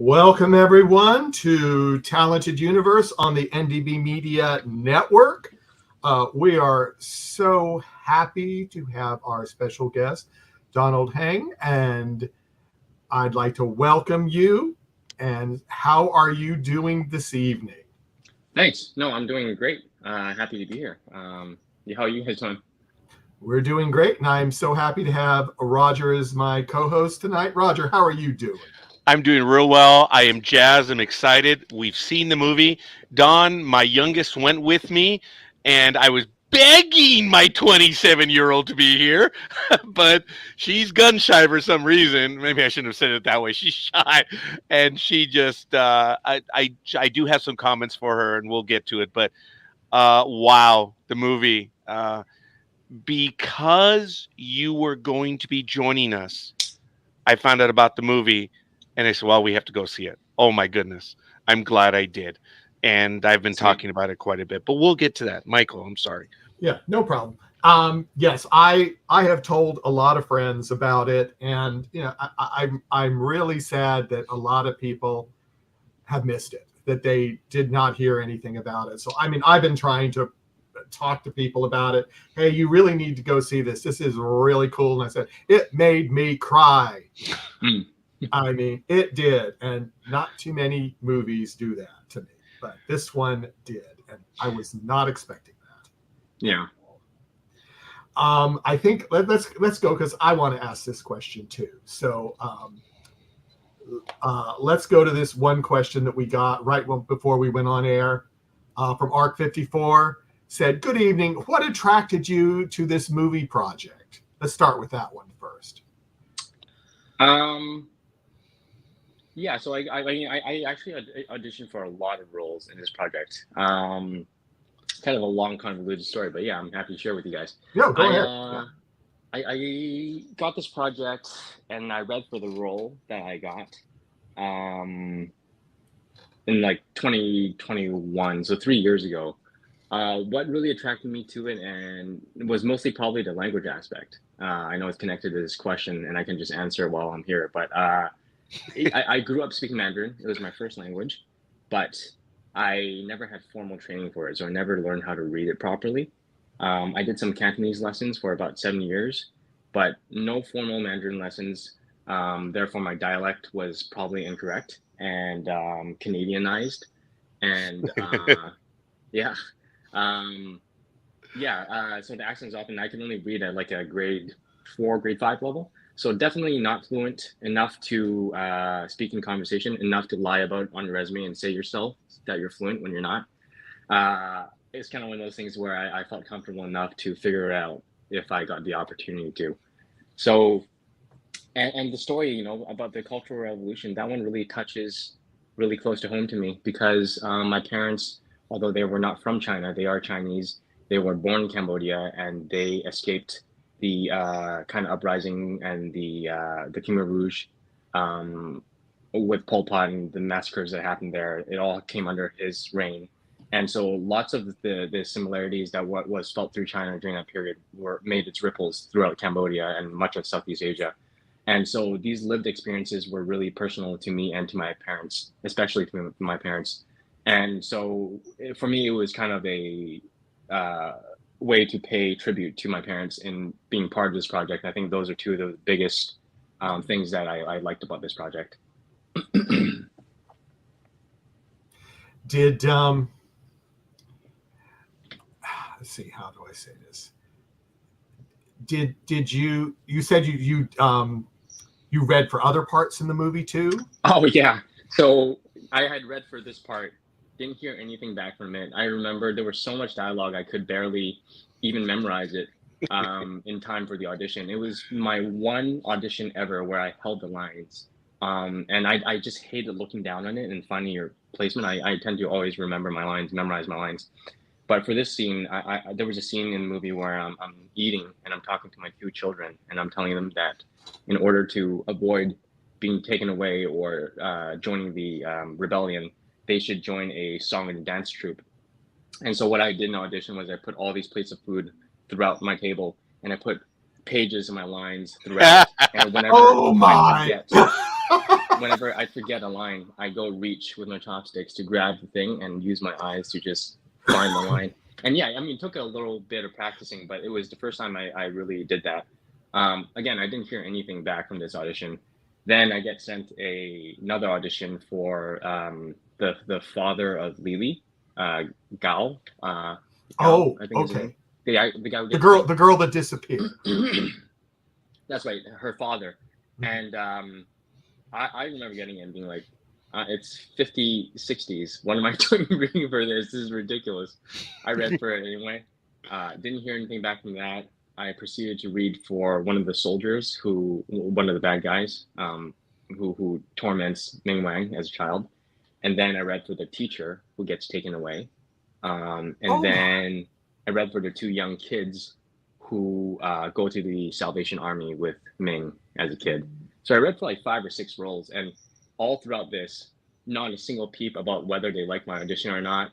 Welcome, everyone, to Talented Universe on the NDB Media Network. We are so happy to have our special guest, Donald Heng, and I'd like to welcome you. And how are you doing this evening? Thanks. No, I'm doing great. Happy to be here. How are you guys doing? We're doing great, and I'm so happy to have Roger as my co-host tonight. Roger, how are you doing? I'm doing real well. I am jazzed. I'm excited. We've seen the movie. Dawn, my youngest, went with me, and I was begging my 27-year-old to be here, but she's gun shy for some reason. Maybe I shouldn't have said it that way. She's shy, and she just, I do have some comments for her, and we'll get to it. But wow, the movie. Because you were going to be joining us, I found out about the movie. And I said, well, we have to go see it. Oh, my goodness. I'm glad I did. And I've been talking about it quite a bit. But we'll get to that. Michael, I'm sorry. Yeah, no problem. Yes, I have told a lot of friends about it. And, you know, I'm really sad that a lot of people have missed it, that they did not hear anything about it. So, I mean, I've been trying to talk to people about it. Hey, you really need to go see this. This is really cool. And I said, it made me cry. I mean, it did, and not too many movies do that to me, but this one did, and I was not expecting that. Yeah. I think let's go because I want to ask this question too. So let's go to this one question that we got right before we went on air from ARC54. Said, "Good evening. What attracted you to this movie project?" Let's start with that one first. Yeah, so I actually auditioned for a lot of roles in this project. Kind of a long, convoluted story, but yeah, I'm happy to share with you guys. No, go ahead. I got this project, and I read for the role that I got in like 2021, so 3 years ago. What really attracted me to it and was mostly probably the language aspect. I know it's connected to this question, and I can just answer it while I'm here, but I grew up speaking Mandarin. It was my first language, but I never had formal training for it, so I never learned how to read it properly. I did some Cantonese lessons for about 7 years, but no formal Mandarin lessons. Therefore, my dialect was probably incorrect and Canadianized. And yeah. So the accent's often, I can only read at like a grade 4, grade 5 level. So definitely not fluent enough to speak in conversation, enough to lie about on your resume and say yourself that you're fluent when you're not. It's kind of one of those things where I felt comfortable enough to figure it out if I got the opportunity to. So, and the story, you know, about the Cultural Revolution, that one really touches really close to home to me because my parents, although they were not from China, they are Chinese. They were born in Cambodia and they escaped the kind of uprising and the Khmer Rouge with Pol Pot and the massacres that happened there. It all came under his reign. And so lots of the similarities that what was felt through China during that period made its ripples throughout Cambodia and much of Southeast Asia. And so these lived experiences were really personal to me and to my parents, especially to my parents. And so for me, it was kind of a way to pay tribute to my parents in being part of this project. I think those are two of the biggest things that I liked about this project. Did let's see, how do I say this? Did you said you read for other parts in the movie too? Oh yeah. So I had read for this part. Didn't hear anything back from it. I remember there was so much dialogue I could barely even memorize it in time for the audition. It was my one audition ever where I held the lines. And I just hated looking down on it and finding your placement. I tend to always remember my lines, memorize my lines. But for this scene, there was a scene in the movie where I'm eating and I'm talking to my 2 children and I'm telling them that in order to avoid being taken away or joining the rebellion, they should join a song and dance troupe. And so what I did in audition was I put all these plates of food throughout my table and I put pages of my lines throughout. And whenever oh my! whenever I forget a line, I go reach with my chopsticks to grab the thing and use my eyes to just find the line. And yeah, I mean, it took a little bit of practicing, but it was the first time I really did that. Again, I didn't hear anything back from this audition. Then I get sent another audition for the father of Lily, Gao. Oh, I think his okay. name. The guy who The gets the girl that disappeared. That's right, her father. And I remember getting it and being like, it's 50s, 60s. What am I doing reading for this? This is ridiculous. I read for it anyway. Didn't hear anything back from that. I proceeded to read for one of the soldiers one of the bad guys, who torments Ming Wang as a child. And then I read for the teacher who gets taken away. Then I read for the two young kids who go to the Salvation Army with Ming as a kid. So I read for like 5 or 6 roles, and all throughout this, not a single peep about whether they liked my audition or not.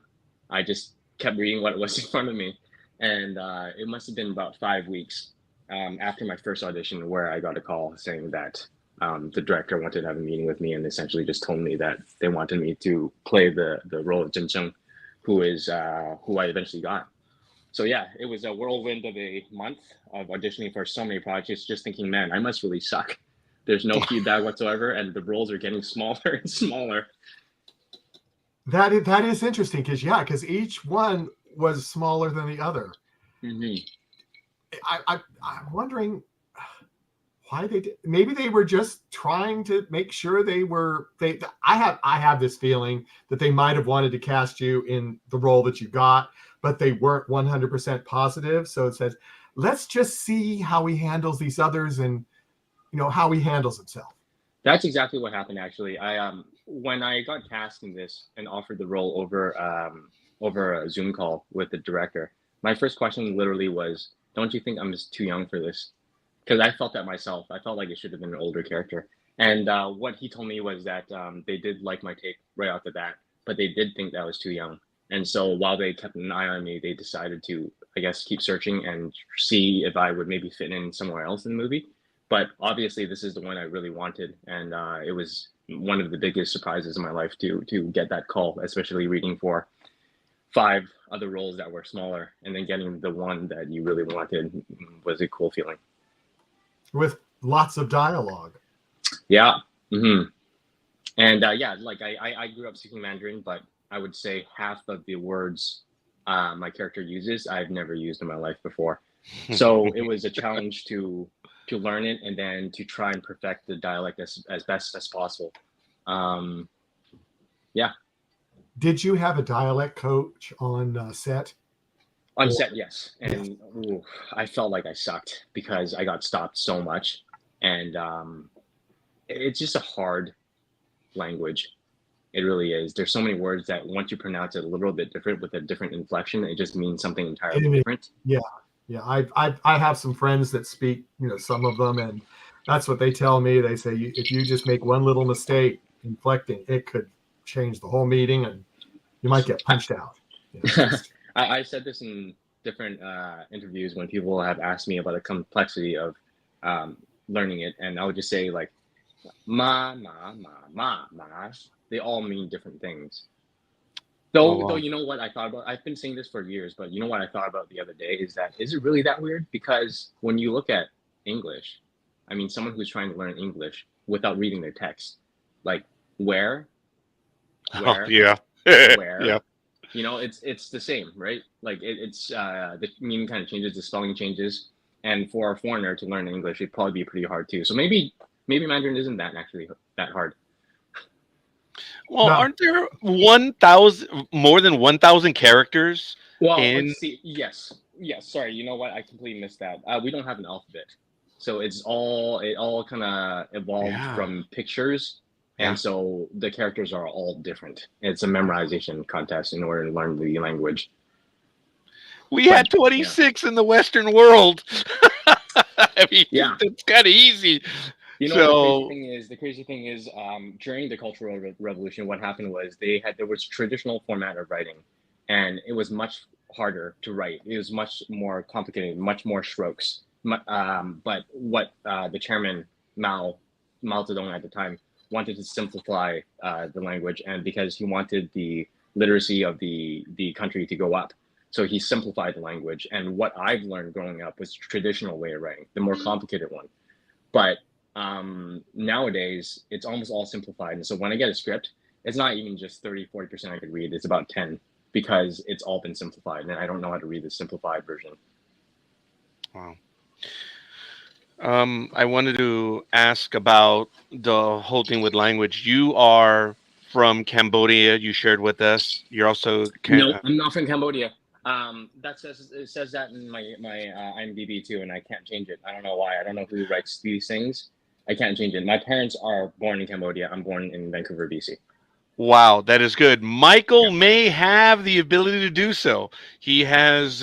I just kept reading what was in front of me. And it must have been about 5 weeks after my first audition where I got a call saying that the director wanted to have a meeting with me and essentially just told me that they wanted me to play the role of Jin Cheng, who I eventually got. So yeah, it was a whirlwind of a month of auditioning for so many projects, just thinking, man, I must really suck. There's no feedback whatsoever, and the roles are getting smaller and smaller. That is interesting because each one was smaller than the other. Mm-hmm. I'm wondering why they did. Maybe they were just trying to make sure I have this feeling that they might have wanted to cast you in the role that you got, but they weren't 100% positive. So it says, let's just see how he handles these others and how he handles himself. That's exactly what happened, actually. When I got cast in this and offered the role over a Zoom call with the director, my first question literally was, don't you think I'm just too young for this? Because I felt that myself. I felt like it should have been an older character. And what he told me was that they did like my take right off the bat, but they did think that I was too young. And so while they kept an eye on me, they decided to, I guess, keep searching and see if I would maybe fit in somewhere else in the movie. But obviously, this is the one I really wanted. And it was one of the biggest surprises in my life to get that call, especially reading for 5 other roles that were smaller, and then getting the one that you really wanted was a cool feeling. With lots of dialogue. Yeah. Mm-hmm. And like I grew up speaking Mandarin, but I would say half of the words my character uses, I've never used in my life before. So it was a challenge to learn it and then to try and perfect the dialect as best as possible. Yeah. Did you have a dialect coach on set? On set, yes. And I felt like I sucked because I got stopped so much. And it's just a hard language. It really is. There's so many words that once you pronounce it a little bit different with a different inflection, it just means something entirely different. Yeah. Yeah. I have some friends that speak, some of them, and that's what they tell me. They say, if you just make one little mistake inflecting, it could change the whole meeting and you might get punched out. I said this in different interviews when people have asked me about the complexity of learning it, and I would just say like ma. They all mean different things. Though you know what I thought about? I've been saying this for years, but you know what I thought about the other day is it really that weird? Because when you look at English, I mean, someone who's trying to learn English without reading their text, like where, where, yeah. It's the same, right? Like it's the meaning kind of changes, the spelling changes, and for a foreigner to learn English, it'd probably be pretty hard too. So maybe Mandarin isn't actually that hard. Well, aren't there more than 1,000 characters? Well, let's see. Yes. Sorry, you know what? I completely missed that. We don't have an alphabet, so it all kind of evolved from pictures. And so the characters are all different. It's a memorization contest in order to learn the language. We had 26 in the Western world. I mean, it's kind of easy. You know, the crazy thing is, during the Cultural Revolution, what happened was there was traditional format of writing, and it was much harder to write. It was much more complicated, much more strokes. But what the chairman Mao Zedong at the time wanted to simplify the language, and because he wanted the literacy of the country to go up. So he simplified the language. And what I've learned growing up was the traditional way of writing, the more complicated one. But nowadays, it's almost all simplified. And so when I get a script, it's not even just 30-40% I could read. It's about 10 because it's all been simplified. And I don't know how to read the simplified version. Wow. I wanted to ask about the whole thing with language. You are from Cambodia. You shared with us. You're also No, I'm not from Cambodia. It says that in my IMDb too, and I can't change it. I don't know why. I don't know who writes these things. I can't change it. My parents are born in Cambodia. I'm born in Vancouver, BC. Wow, that is good. Michael may have the ability to do so. He has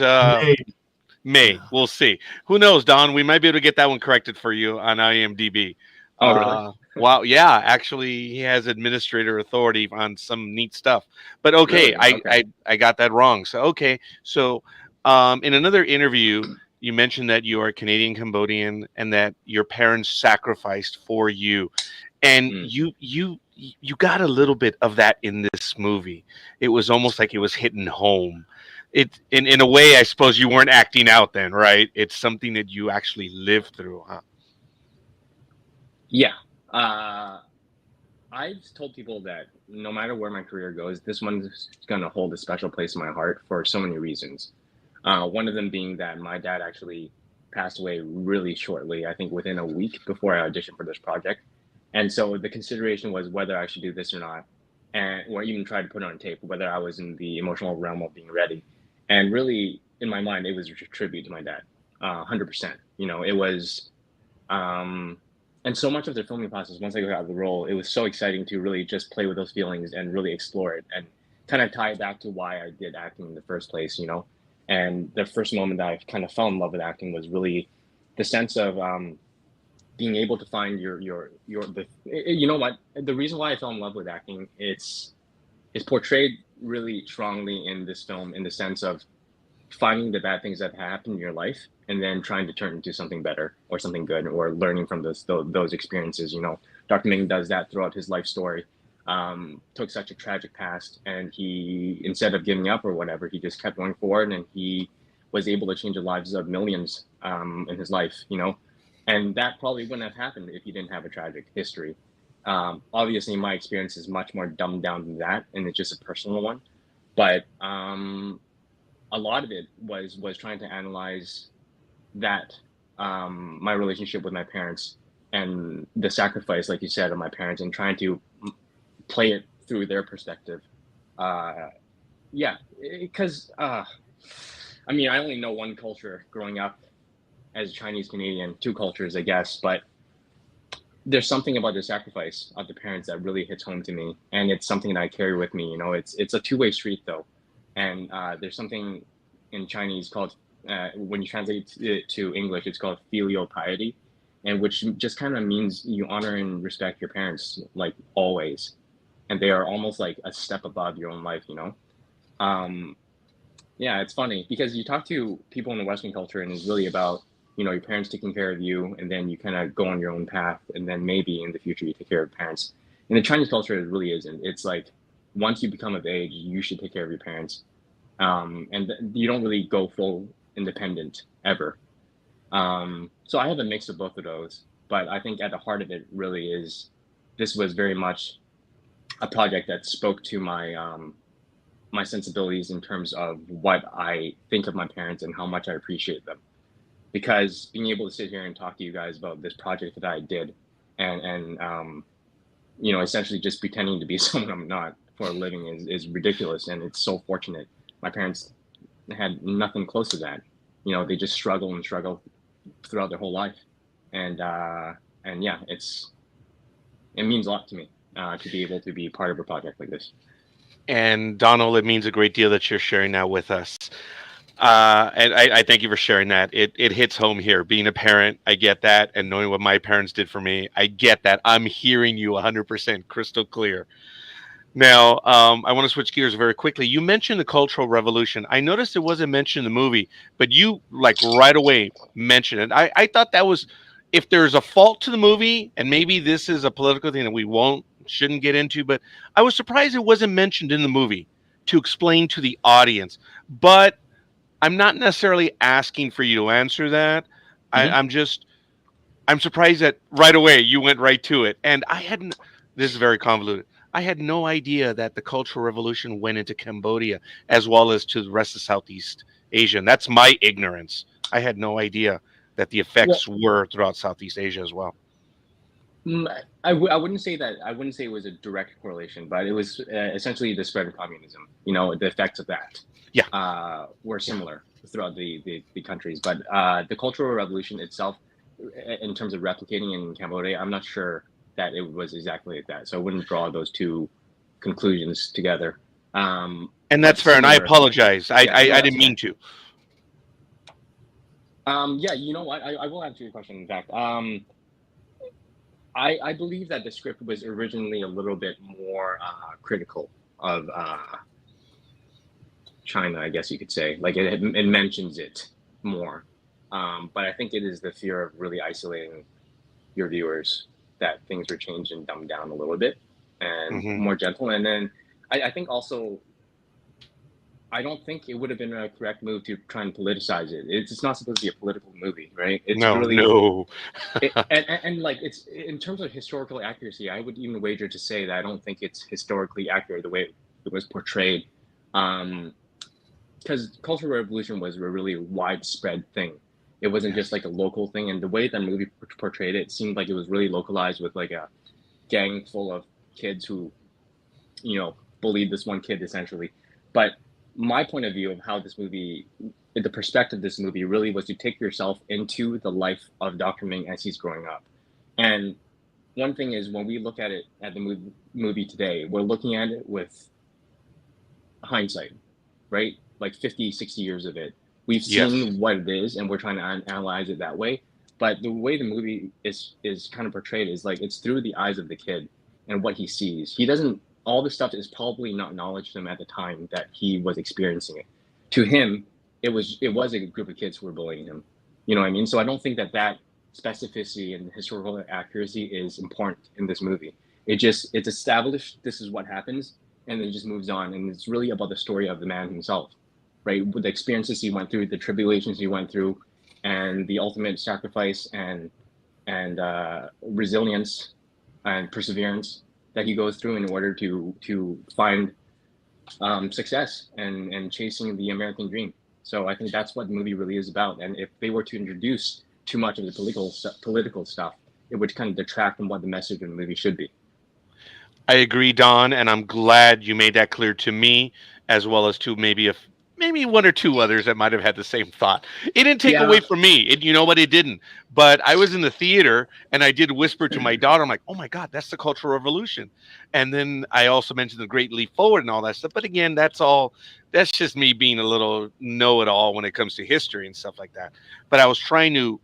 May. We'll see. Who knows, Don? We might be able to get that one corrected for you on IMDb. Oh, really? Wow. Yeah, actually, he has administrator authority on some neat stuff. But okay, Really? Okay. I got that wrong. So okay. So in another interview, you mentioned that you are Canadian Cambodian and that your parents sacrificed for you, and you got a little bit of that in this movie. It was almost like it was hitting home. It in a way, I suppose you weren't acting out then, right? It's something that you actually lived through, huh? Yeah. I've told people that no matter where my career goes, this one's going to hold a special place in my heart for so many reasons. One of them being that my dad actually passed away really shortly, I think within a week before I auditioned for this project. And so the consideration was whether I should do this or not, or even try to put it on tape, whether I was in the emotional realm of being ready. And really, in my mind, it was a tribute to my dad, 100%. You know, it was, and so much of the filming process, once I got out of the role, it was so exciting to really just play with those feelings and really explore it and kind of tie it back to why I did acting in the first place, you know. And the first moment that I kind of fell in love with acting was really the sense of being able to find you know what, the reason why I fell in love with acting, it's portrayed really strongly in this film in the sense of finding the bad things that happened in your life and then trying to turn into something better or something good or learning from those experiences. You know, Dr. Ming does that throughout his life story. Took such a tragic past, and he, instead of giving up or whatever, he just kept going forward, and he was able to change the lives of millions in his life, you know. And that probably wouldn't have happened if he didn't have a tragic history. Obviously, my experience is much more dumbed down than that, and it's just a personal one. But a lot of it was trying to analyze that my relationship with my parents and the sacrifice, like you said, of my parents, and trying to play it through their perspective. Yeah, because I mean, I only know one culture growing up as a Chinese Canadian, two cultures, I guess, but there's something about the sacrifice of the parents that really hits home to me, and it's something that I carry with me. You know, it's a two-way street though, and there's something in Chinese called when you translate it to English, it's called filial piety, and which just kind of means you honor and respect your parents like always, and they are almost like a step above your own life. You know, yeah, it's funny because you talk to people in the Western culture, and it's really about, you know, your parents taking care of you, and then you kind of go on your own path, and then maybe in the future you take care of your parents. In the Chinese culture, it really isn't. It's like once you become of age, you should take care of your parents, and you don't really go full independent ever. So I have a mix of both of those, but I think at the heart of it really is this was very much a project that spoke to my my sensibilities in terms of what I think of my parents and how much I appreciate them. Because being able to sit here and talk to you guys about this project that I did, and you know, essentially just pretending to be someone I'm not for a living is ridiculous, and it's so fortunate. My parents had nothing close to that. You know, they just struggle and struggle throughout their whole life, and yeah, it means a lot to me to be able to be part of a project like this. And Donald, it means a great deal that you're sharing that with us. And I thank you for sharing that. It hits home here. Being a parent, I get that, and knowing what my parents did for me, I get that. I'm hearing you 100% crystal clear. Now, I want to switch gears very quickly. You mentioned the Cultural Revolution. I noticed it wasn't mentioned in the movie, but you like right away mentioned it. I thought that was if there's a fault to the movie, and maybe this is a political thing that we shouldn't get into, but I was surprised it wasn't mentioned in the movie to explain to the audience. But I'm not necessarily asking for you to answer that. Mhm. I'm surprised that right away you went right to it. And this is very convoluted. I had no idea that the Cultural Revolution went into Cambodia as well as to the rest of Southeast Asia. And that's my ignorance. I had no idea that the effects were throughout Southeast Asia as well. I wouldn't say that. I wouldn't say it was a direct correlation, but it was essentially the spread of communism. The effects of that. Were similar throughout the countries. But the Cultural Revolution itself, in terms of replicating in Cambodia, I'm not sure that it was exactly like that. So I wouldn't draw those two conclusions together. And that's fair, and I apologize. I didn't mean to. You know what? I will answer your question, in fact. I believe that the script was originally a little bit more critical of China, I guess you could say. Like it mentions it more. But I think it is the fear of really isolating your viewers that things were changed and dumbed down a little bit and more gentle. And then I think also, I don't think it would have been a correct move to try and politicize it. It's not supposed to be a political movie, right? It's no. And like, it's in terms of historical accuracy, I would even wager to say that I don't think it's historically accurate the way it was portrayed. Because Cultural Revolution was a really widespread thing. It wasn't just like a local thing. And the way that movie portrayed it seemed like it was really localized with like a gang full of kids who, bullied this one kid essentially. But my point of view of how this movie, the perspective of this movie really was to take yourself into the life of Dr. Ming as he's growing up. And one thing is, when we look at it at the movie today, we're looking at it with hindsight, right? Like 50, 60 years of it. We've seen what it is, and we're trying to analyze it that way. But the way the movie is kind of portrayed is like it's through the eyes of the kid and what he sees. He doesn't. All this stuff is probably not knowledge to him at the time that he was experiencing it. To him, it was a group of kids who were bullying him. You know what I mean? So I don't think that specificity and historical accuracy is important in this movie. It's established this is what happens, and then it just moves on. And it's really about the story of the man himself, right? With the experiences he went through, the tribulations he went through, and the ultimate sacrifice and resilience and perseverance that he goes through in order to find success and chasing the American dream. So I think that's what the movie really is about. And if they were to introduce too much of the political stuff, it would kind of detract from what the message of the movie should be. I agree, Don, and I'm glad you made that clear to me, as well as to maybe one or two others that might have had the same thought. It didn't take away from me. You know what? It didn't. But I was in the theater, and I did whisper to my daughter, I'm like, oh my God, that's the Cultural Revolution. And then I also mentioned the Great Leap Forward and all that stuff. But again, that's just me being a little know-it-all when it comes to history and stuff like that. But I was trying to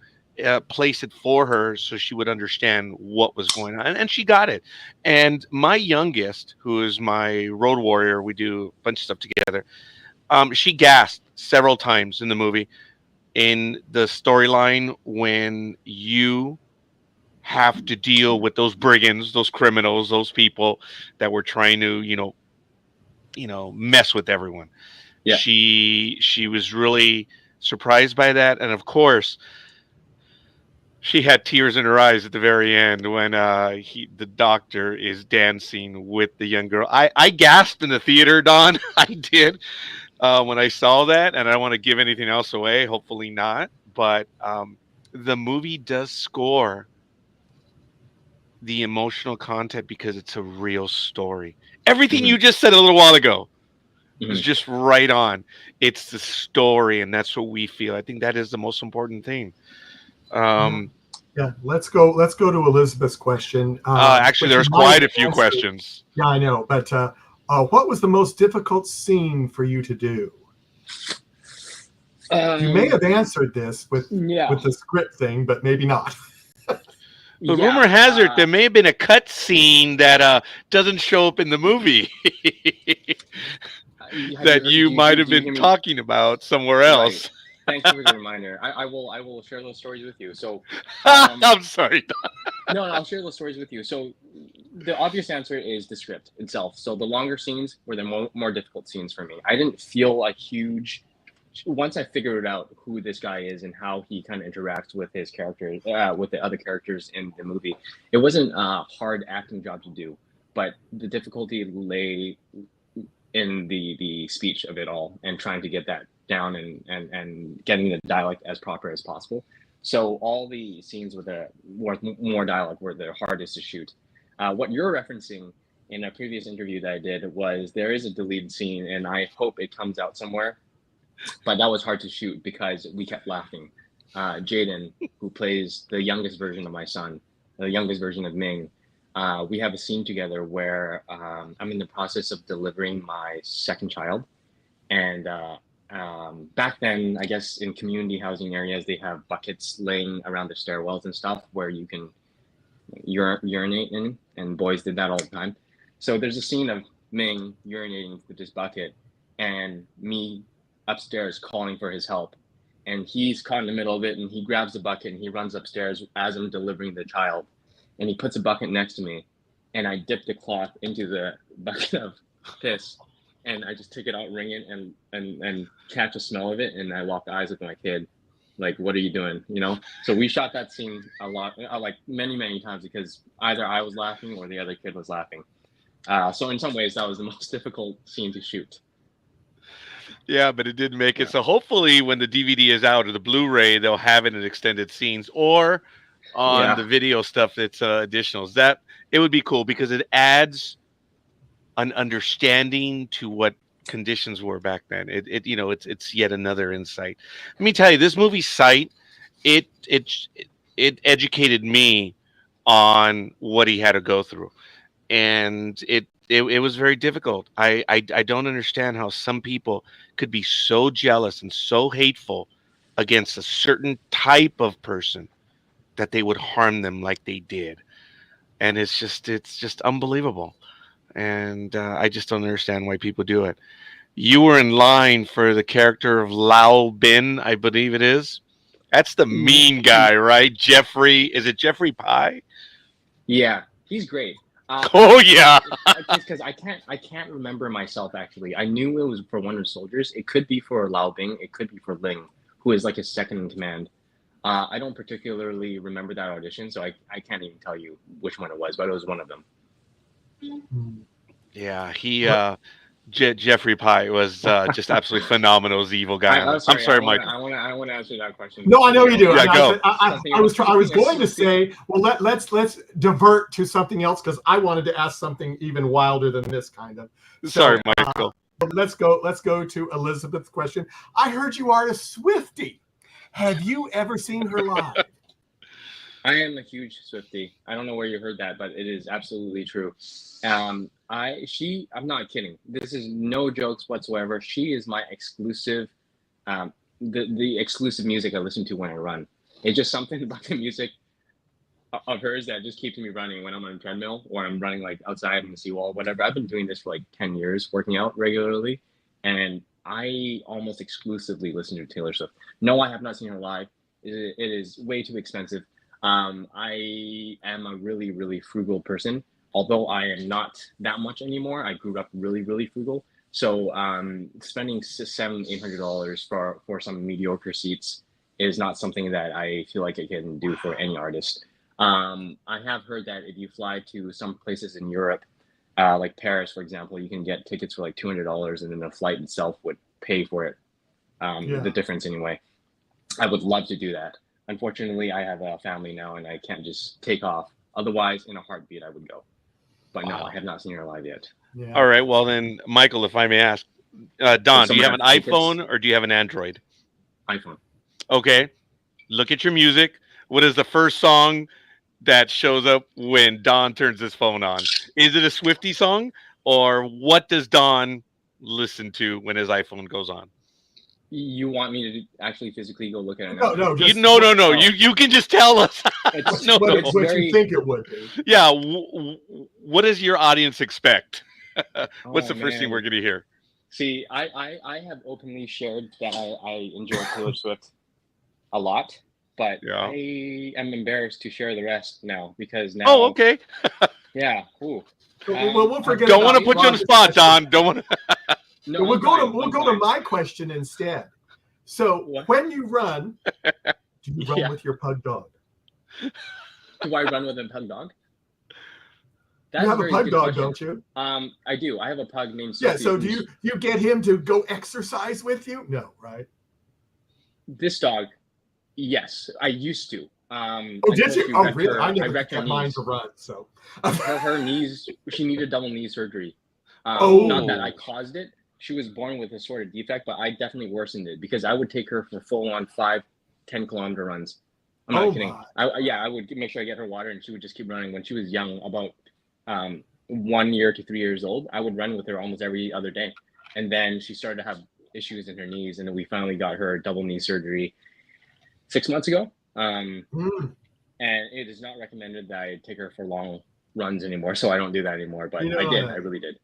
place it for her so she would understand what was going on. And she got it. And my youngest, who is my road warrior, we do a bunch of stuff together, she gasped several times in the movie in the storyline when you have to deal with those brigands, those criminals, those people that were trying to, mess with everyone. Yeah. She was really surprised by that. And of course, she had tears in her eyes at the very end when the doctor is dancing with the young girl. I gasped in the theater, Don. I did. When I saw that, and I don't want to give anything else away, hopefully not, but the movie does score the emotional content because it's a real story. Everything you just said a little while ago is just right on. It's the story, and that's what we feel. I think that is the most important thing. Yeah, let's go to Elizabeth's question. Actually, there's quite a few questions. Yeah, I know, but what was the most difficult scene for you to do? You may have answered this with the script thing, but maybe not. The rumor has it there may have been a cut scene that doesn't show up in the movie that you might have been talking about somewhere else. Thank you for the reminder. I will share those stories with you. So, I'm sorry. no, I'll share those stories with you. So, the obvious answer is the script itself. So the longer scenes were the more difficult scenes for me. I didn't feel a huge. Once I figured out who this guy is and how he kind of interacts with his characters, with the other characters in the movie, it wasn't a hard acting job to do. But the difficulty lay in the speech of it all and trying to get that down and getting the dialect as proper as possible. So all the scenes with more dialogue were the hardest to shoot. What you're referencing in a previous interview that I did was there is a deleted scene, and I hope it comes out somewhere. But that was hard to shoot because we kept laughing. Jaden, who plays the youngest version of my son, the youngest version of Ming, we have a scene together where I'm in the process of delivering my second child. And back then, I guess in community housing areas, they have buckets laying around the stairwells and stuff where you can urinate in, and boys did that all the time. So there's a scene of Ming urinating with this bucket and me upstairs calling for his help. And he's caught in the middle of it, and he grabs the bucket and he runs upstairs as I'm delivering the child. And he puts a bucket next to me, and I dip the cloth into the bucket of piss, and I just take it out, wring it, and catch a smell of it, and I lock eyes with my kid, like, what are you doing, you know? So we shot that scene a lot, like many times, because either I was laughing or the other kid was laughing. So in some ways, that was the most difficult scene to shoot. Yeah, but it did make it. So hopefully when the DVD is out or the Blu-ray, they'll have it in extended scenes or on the video stuff that's additionals. That it would be cool because it adds an understanding to what conditions were back then. It's yet another insight. Let me tell you, this movie Sight, it educated me on what he had to go through, and it was very difficult. I don't understand how some people could be so jealous and so hateful against a certain type of person that they would harm them like they did. And it's just unbelievable. And I just don't understand why people do it. You were in line for the character of Lao Bin, I believe it is. That's the mean guy, right? Jeffrey. Is it Jeffrey Pye? Yeah, he's great. Oh yeah. Because I can't remember myself actually. I knew it was for Wonder Soldiers. It could be for Lao Bing. It could be for Ling, who is like his second in command. I don't particularly remember that audition, so I can't even tell you which one it was, but it was one of them. Yeah, he Jeffrey Pye was just absolutely phenomenal as the evil guy. I'm sorry, Michael. I want to answer that question. No, I know you do. Yeah, go. I was going to say, well, let's divert to something else because I wanted to ask something even wilder than this kind of. Sorry, Michael. Let's go to Elizabeth's question. I heard you are a Swiftie. Have you ever seen her live? I am a huge Swiftie. I don't know where you heard that, but it is absolutely true. I'm not kidding. This is no jokes whatsoever. She is my exclusive, the exclusive music I listen to when I run. It's just something about the music of hers that just keeps me running when I'm on a treadmill or I'm running like outside on the seawall, whatever. I've been doing this for like 10 years, working out regularly, and I almost exclusively listen to Taylor Swift. No, I have not seen her live. It is way too expensive. I am a really, really frugal person. Although I am not that much anymore, I grew up really, really frugal. So spending $700-800 for some mediocre seats is not something that I feel like I can do for any artist. I have heard that if you fly to some places in Europe, like Paris, for example, you can get tickets for like $200, and then the flight itself would pay for it. The difference anyway. I would love to do that. Unfortunately, I have a family now, and I can't just take off. Otherwise, in a heartbeat, I would go. But no, I have not seen her live yet. Yeah. All right. Well, then, Michael, if I may ask, Don, do you have an iPhone or do you have an Android? iPhone. Okay. Look at your music. What is the first song that shows up when Don turns his phone on? Is it a Swiftie song, or what does Don listen to when his iPhone goes on? You want me to actually physically go look at it? No. No. You can just tell us. It's what you think it would be. Yeah. What does your audience expect? What's the first thing we're going to hear? See, I have openly shared that I enjoy Taylor Swift a lot, but Yeah. I am embarrassed to share the rest now because now. Oh, okay. Yeah. Ooh. Well, we'll forget Don't about want to put you on the spot, Don. Don't want to. No, We'll I'm go fine, to I'm go fine. to my question instead. So What? when you run, do you run Yeah. with your pug dog? Do I run with a pug dog? You have a pug dog, don't you? I do. I have a pug named Sophie. Yeah. So do you get him to go exercise with you? No, right? This dog, yes, I used to. Oh, did until you? she Oh, wrecked really? her- I never wrecked could her get mine knees. to run. So Her knees. She needed double knee surgery. Oh. Not that I caused it. She was born with a sort of defect, but I definitely worsened it because I would take her for full-on 5-10 kilometer runs. I'm not Oh, kidding. my. I would make sure I get her water, and she would just keep running. When she was young, about 1 year to 3 years old, I would run with her almost every other day. And then she started to have issues in her knees, and then we finally got her double knee surgery 6 months ago. Mm. And it is not recommended that I take her for long runs anymore, so I don't do that anymore. But You know, I did. I really did.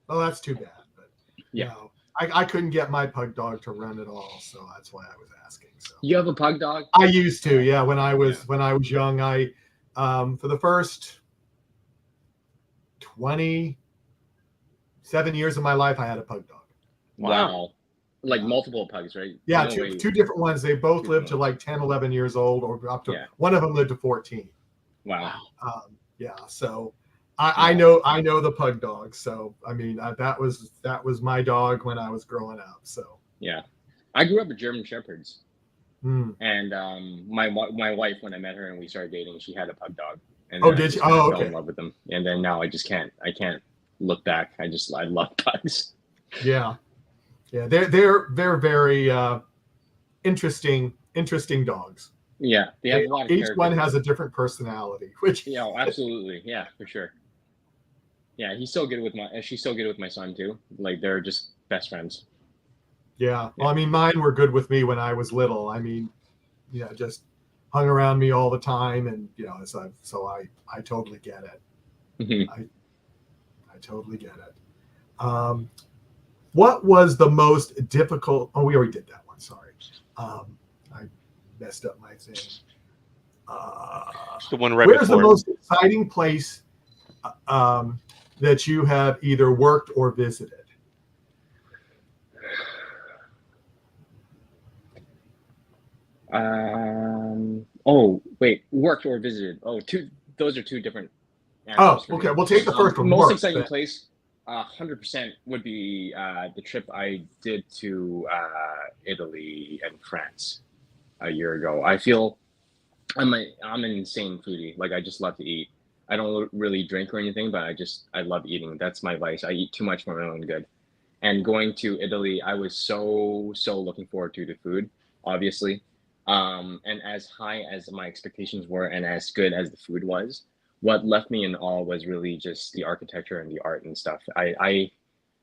Oh, that's too bad. But Yeah. no, I couldn't get my pug dog to run at all, so that's why I was asking. So You have a pug dog? I used to, yeah. When I was young, I for the first 27 years of my life, I had a pug dog. Wow. Like Yeah. multiple pugs, right? Yeah, No way. two different ones. They both Two lived to different like 10, 11 years old, or up to Yeah. one of them lived to 14. Wow. Yeah, so I know the pug dog. So I mean, that was my dog when I was growing up. So Yeah. I grew up with German Shepherds. mm. And my wife, when I met her and we started dating, she had a pug dog. And Oh, then I did just you? kinda Oh, fell okay. in love with them. And then now I can't look back. I love pugs. Yeah, they're very interesting dogs. Yeah, they have a lot of Each character. one has a different personality, which Yeah, absolutely. Yeah, for sure. Yeah, she's so good with my son too. Like they're just best friends. yeah. Well, I mean, mine were good with me when I was little. I mean, just hung around me all the time, and so I totally get it. Mhm. I totally get it. What was the most difficult? Oh, we already did that one. Sorry, I messed up my thing. The one right Where's the before. most exciting place that you have either worked or visited? Oh wait, worked or visited? Oh, those are two different Oh, answers for me. okay. We'll take the first one. Most Work, exciting then. place, 100% would be the trip I did to Italy and France a year ago. I feel I'm an insane foodie. Like I just love to eat. I don't really drink or anything, but I love eating. That's my vice. I eat too much for my own good. And going to Italy, I was so looking forward to the food, obviously. And as high as my expectations were, and as good as the food was, what left me in awe was really just the architecture and the art and stuff. I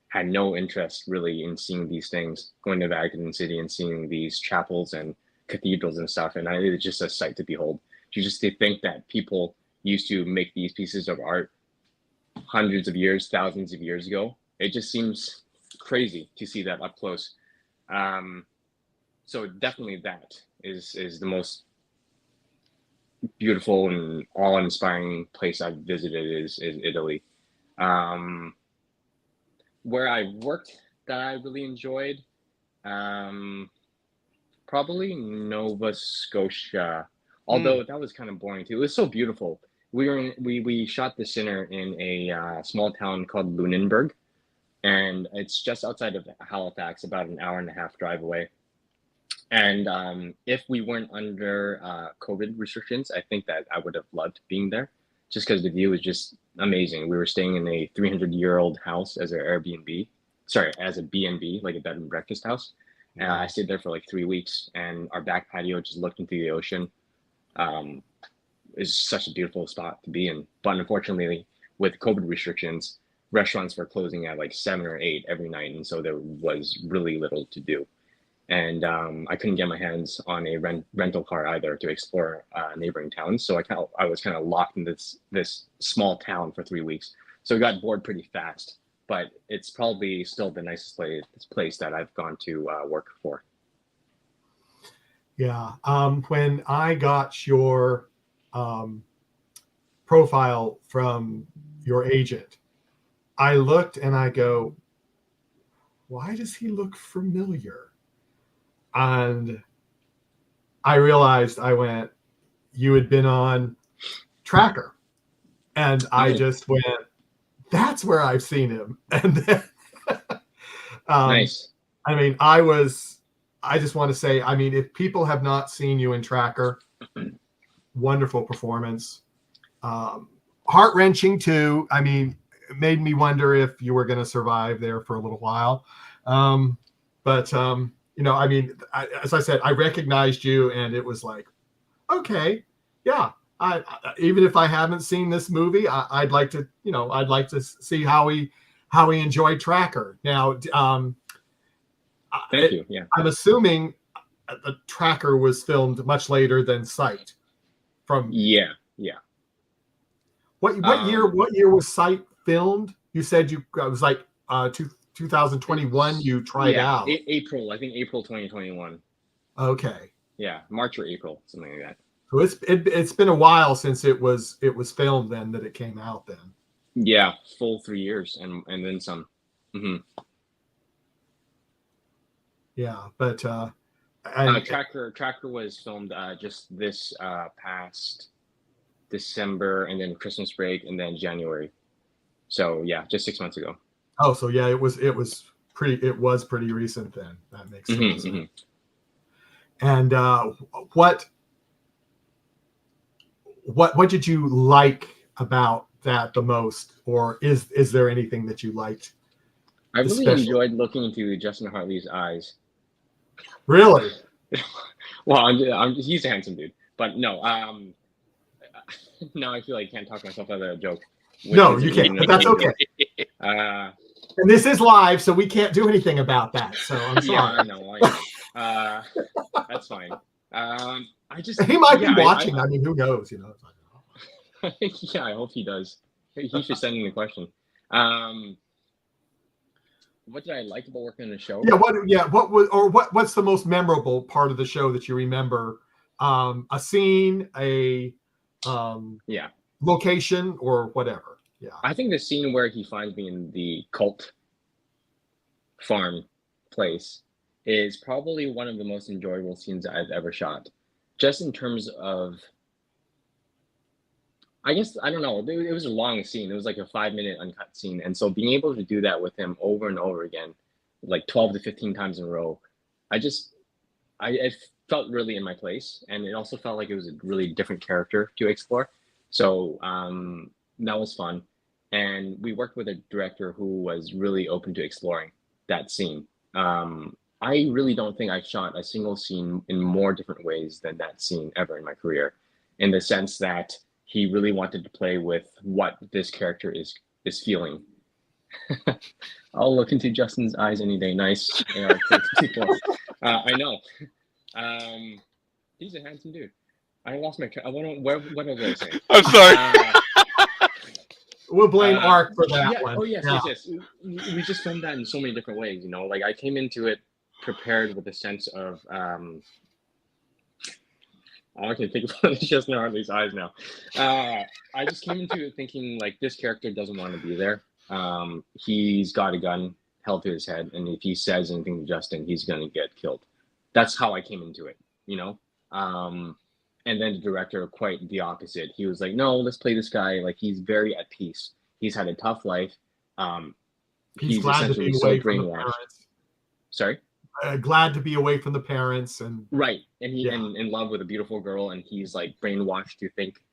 had no interest really in seeing these things, going to Vatican City and seeing these chapels and cathedrals and stuff. And it was just a sight to behold. To think that people used to make these pieces of art hundreds of years, thousands of years ago, it just seems crazy to see that up close. So definitely that is the most beautiful and awe-inspiring place I've visited is Italy. Where I worked that I really enjoyed, probably Nova Scotia. Although that was kind of boring too. It was so beautiful. We shot the center in a small town called Lunenburg, and it's just outside of Halifax, about an hour and a half drive away. And if we weren't under COVID restrictions, I think that I would have loved being there, just because the view was just amazing. We were staying in a 300-year-old house as a B&B, like a bed and breakfast house. And I stayed there for like 3 weeks, and our back patio just looked into the ocean. Is such a beautiful spot to be in. But unfortunately, with COVID restrictions, restaurants were closing at like 7 or 8 every night, and so there was really little to do. And I couldn't get my hands on a rental car either to explore neighboring towns. So I was kind of locked in this small town for 3 weeks. So I got bored pretty fast. but it's probably still the nicest place that I've gone to work for. Yeah. When I got your profile from your agent, I looked and I go, why does he look familiar? And I realized, I went, you had been on Tracker. And I just went, that's where I've seen him. And then, Nice. I mean, I just want to say, I mean, if people have not seen you in Tracker, wonderful performance. Heart-wrenching too. I mean, it made me wonder if you were going to survive there for a little while. But you know, I mean, as I said, I recognized you, and it was like, okay, yeah. Even if I haven't seen this movie, I'd like to, you know, I'd like to see how he enjoyed Tracker. Now, Thank you. Yeah. I'm assuming the Tracker was filmed much later than Sight. Yeah. What year was Sight filmed? You said it was like 2021. You tried out. April. I think April 2021. Okay. Yeah, March or April, something like that. So it's been a while since it was filmed then, that it came out then. Yeah, full 3 years and then some. Mm-hmm. Yeah, but Tracker was filmed just this past December, and then Christmas break, and then January. So yeah, just 6 months ago. Oh, so yeah, it was pretty recent then. That makes sense. Mm-hmm. And what did you like about that the most, or is there anything that you liked? I really enjoyed looking into Justin Hartley's eyes. Really? Well, he's a handsome dude, but no. No, I feel like I can't talk myself out of a joke. No, you can't. But that's okay. And this is live, so we can't do anything about that. So I'm sorry. Yeah, I know. That's fine. He might be watching. I mean, who knows? You know. Yeah, I hope he does. He should send me the question. What did I like about working on the show? What's the most memorable part of the show that you remember? A scene, a location, or whatever. Yeah. I think the scene where he finds me in the cult farm place is probably one of the most enjoyable scenes I've ever shot. Just in terms of, I guess, I don't know, it was a long scene. It was like a 5-minute uncut scene. And so being able to do that with him over and over again, like 12 to 15 times in a row, it felt really in my place. And it also felt like it was a really different character to explore. So that was fun. And we worked with a director who was really open to exploring that scene. I really don't think I shot a single scene in more different ways than that scene ever in my career, in the sense that he really wanted to play with what this character is feeling. I'll look into Justin's eyes any day. Nice. I know. He's a handsome dude. I lost my. What was I saying? I'm sorry. We'll blame Ark for that one. Oh yes. We just filmed that in so many different ways. You know, like I came into it prepared with a sense of. I can think about Justin Hartley's eyes now. I just came into it thinking like this character doesn't want to be there. He's got a gun held to his head, and if he says anything to Justin, he's gonna get killed. That's how I came into it, you know. And then the director, quite the opposite. He was like, "No, let's play this guy. Like he's very at peace. He's had a tough life. He's glad to be away from the parents. Sorry." Glad to be away from the parents and right, and in love with a beautiful girl, and he's like brainwashed to think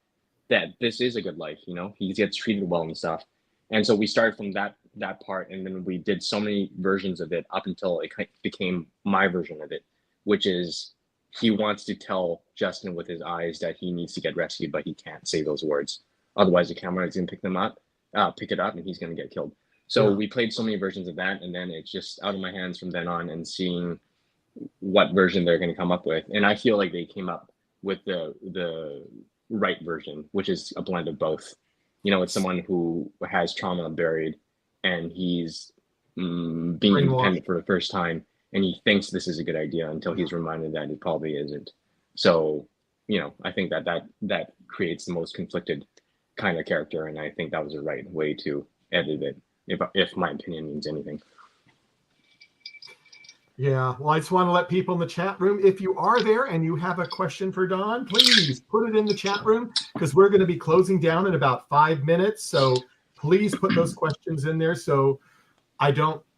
that this is a good life, you know. He gets treated well and stuff, and so we started from that part, and then we did so many versions of it up until it became my version of it, which is he wants to tell Justin with his eyes that he needs to get rescued, but he can't say those words, otherwise the camera is gonna pick it up, and he's gonna get killed. So we played so many versions of that, and then it's just out of my hands from then on, and seeing what version they're going to come up with. And I feel like they came up with the right version, which is a blend of both. You know, it's someone who has trauma buried and he's being Brainwashed. independent for the first time, and he thinks this is a good idea until he's reminded that it probably isn't. So, I think that creates the most conflicted kind of character, and I think that was the right way to edit it, if my opinion means anything. Yeah, well, I just want to let people in the chat room, if you are there and you have a question for Don, please put it in the chat room, because we're going to be closing down in about 5 minutes. So please put those questions in there, so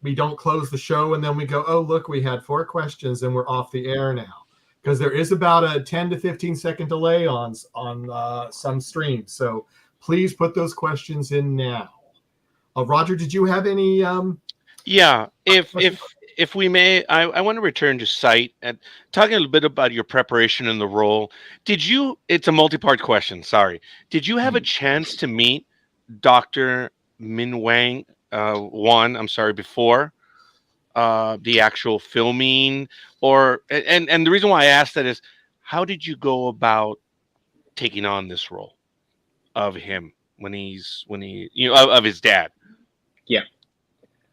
we don't close the show and then we go, oh, look, we had 4 questions and we're off the air now, because there is about a 10 to 15 second delay on some streams. So please put those questions in now. Roger, did you have any? Yeah, if we may, I want to return to Sight and talk a little bit about your preparation in the role. It's a multi-part question, sorry. Did you have a chance to meet Dr. Ming Wang, before the actual filming? And the reason why I asked that is, how did you go about taking on this role of him of his dad? Yeah.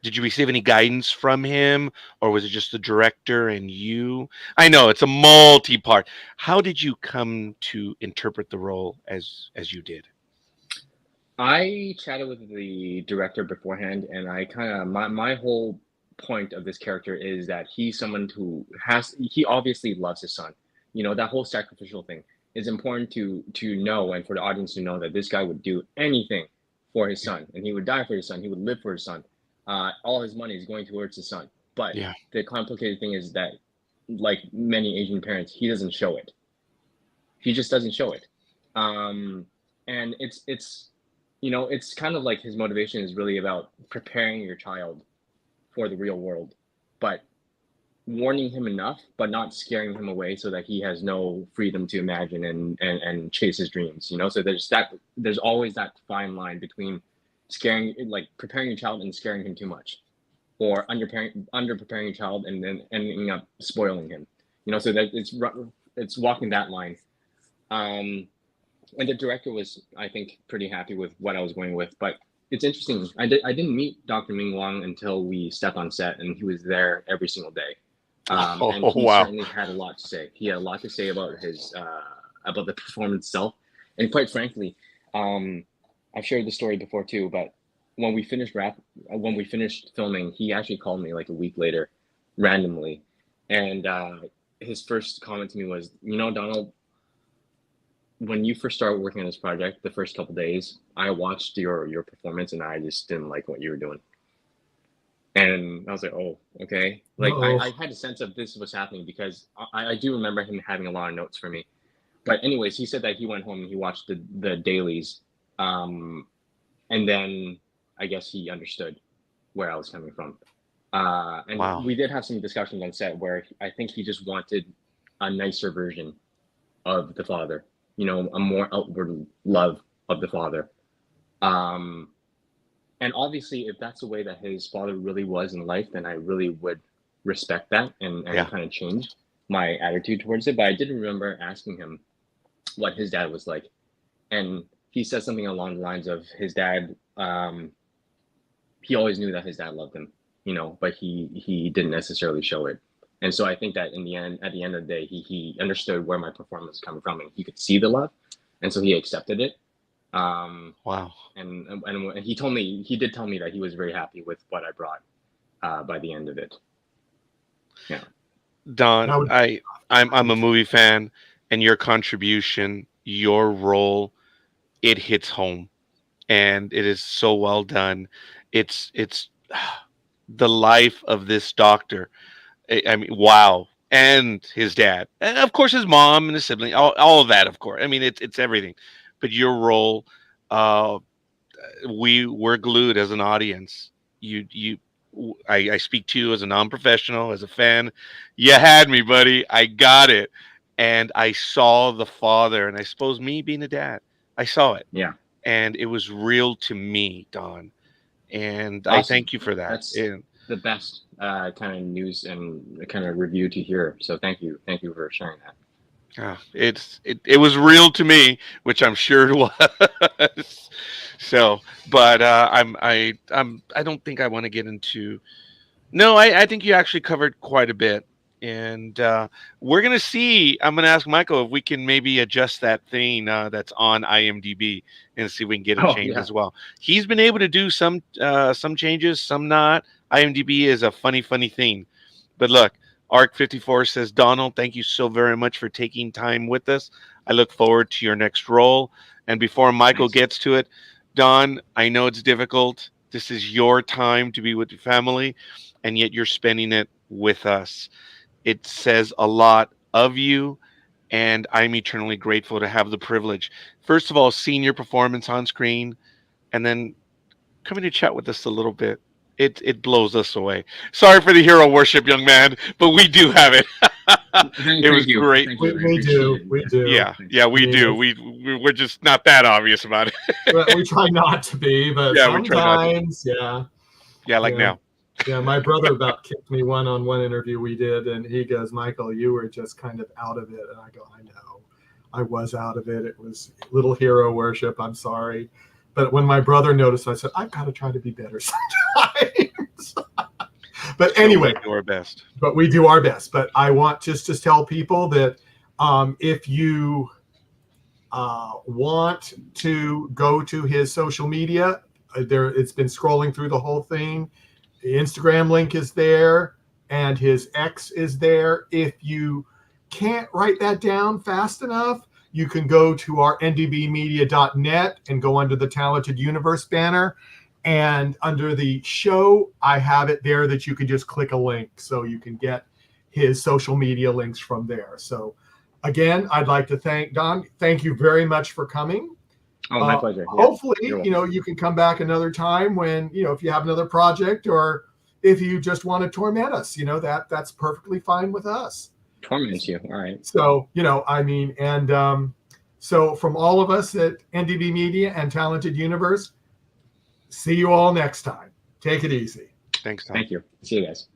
Did you receive any guidance from him, or was it just the director and you? I know it's a multi-part. How did you come to interpret the role as you did? I chatted with the director beforehand, and I kind of my whole point of this character is that he's someone he obviously loves his son. That whole sacrificial thing is important to know, and for the audience to know that this guy would do anything for his son, and he would die for his son. He would live for his son. All his money is going towards his son. But the complicated thing is that, like many Asian parents, he doesn't show it. He just doesn't show it. And it's kind of like his motivation is really about preparing your child for the real world, but warning him enough, but not scaring him away so that he has no freedom to imagine and chase his dreams. So there's always that fine line between preparing your child and scaring him too much, or under preparing your child and then ending up spoiling him. So that it's walking that line. And the director was, I think, pretty happy with what I was going with. But it's interesting. I didn't meet Dr. Ming Wang until we stepped on set, and he was there every single day. And he certainly had a lot to say. He had a lot to say about about the performance itself. And quite frankly, I've shared the story before too, but when we finished filming, he actually called me like a week later, randomly, and his first comment to me was, Donald, when you first started working on this project, the first couple of days, I watched your performance, and I just didn't like what you were doing. And I was like, oh, okay. I had a sense of this was happening, because I do remember him having a lot of notes for me. But anyways, he said that he went home and he watched the dailies. And then I guess he understood where I was coming from. And we did have some discussions on set where I think he just wanted a nicer version of the father, a more outward love of the father. And obviously, if that's the way that his father really was in life, then I really would respect that and kind of change my attitude towards it. But I did remember asking him what his dad was like. And he said something along the lines of his dad, he always knew that his dad loved him, but he didn't necessarily show it. And so I think that at the end of the day, he understood where my performance was coming from, and he could see the love. And so he accepted it. Wow. And he did tell me that he was very happy with what I brought by the end of it. Yeah. Don, I'm a movie fan, and your contribution, your role, it hits home, and it is so well done. It's the life of this doctor. I mean, wow. And his dad, and of course his mom and his sibling, all of that, of course. I mean, it's everything. But your role, we're glued as an audience. I speak to you as a non-professional, as a fan. You had me, buddy. I got it. And I saw the father, and I suppose me being a dad, I saw it. Yeah. And it was real to me, Don. And awesome. I thank you for that. That's the best kind of news and kind of review to hear. So thank you for sharing that. It was real to me, which I'm sure it was. So, but I don't think I want to get into. No, I think you actually covered quite a bit, and we're gonna see. I'm gonna ask Michael if we can maybe adjust that thing that's on IMDb and see if we can get it Oh changed yeah. as well. He's been able to do some changes, some not. IMDb is a funny thing, but look. Arc54 says, Donald, thank you so very much for taking time with us. I look forward to your next role. And before Michael Thanks. gets to it, Don, I know it's difficult. This is your time to be with your family, and yet you're spending it with us. It says a lot of you, and I'm eternally grateful to have the privilege. First of all, seeing your performance on screen, and then coming to chat with us a little bit. It blows us away. Sorry for the hero worship, young man, but we do have it. It was Thank you. great. Thank you. I We appreciate do. it. We Yeah. do. Yeah, Thanks. yeah, we Yeah. do. We're just not that obvious about it. We try not to be, but Yeah, we try not to. sometimes, yeah. Yeah, like Yeah. now. Yeah, my brother about kicked me one-on-one interview we did, and he goes, Michael, you were just kind of out of it. And I go, I know. I was out of it. It was little hero worship. I'm sorry. But when my brother noticed, I said, I've got to try to be better sometimes. But anyway, We do our best. but we do our best. But I want just to tell people that if you want to go to his social media, it's been scrolling through the whole thing. The Instagram link is there, and his X is there. If you can't write that down fast enough, you can go to our ndbmedia.net and go under the Talented Universe banner. And under the show, I have it there that you can just click a link so you can get his social media links from there. So again, I'd like to thank Don. Thank you very much for coming. Oh, my pleasure. Yeah. Hopefully, You're you can come back another time when, if you have another project, or if you just want to torment us, that's perfectly fine with us. Torment you. All right. So, so from all of us at NDB Media and Talented Universe, see you all next time. Take it easy. Thanks, Tom. Thank you. See you guys.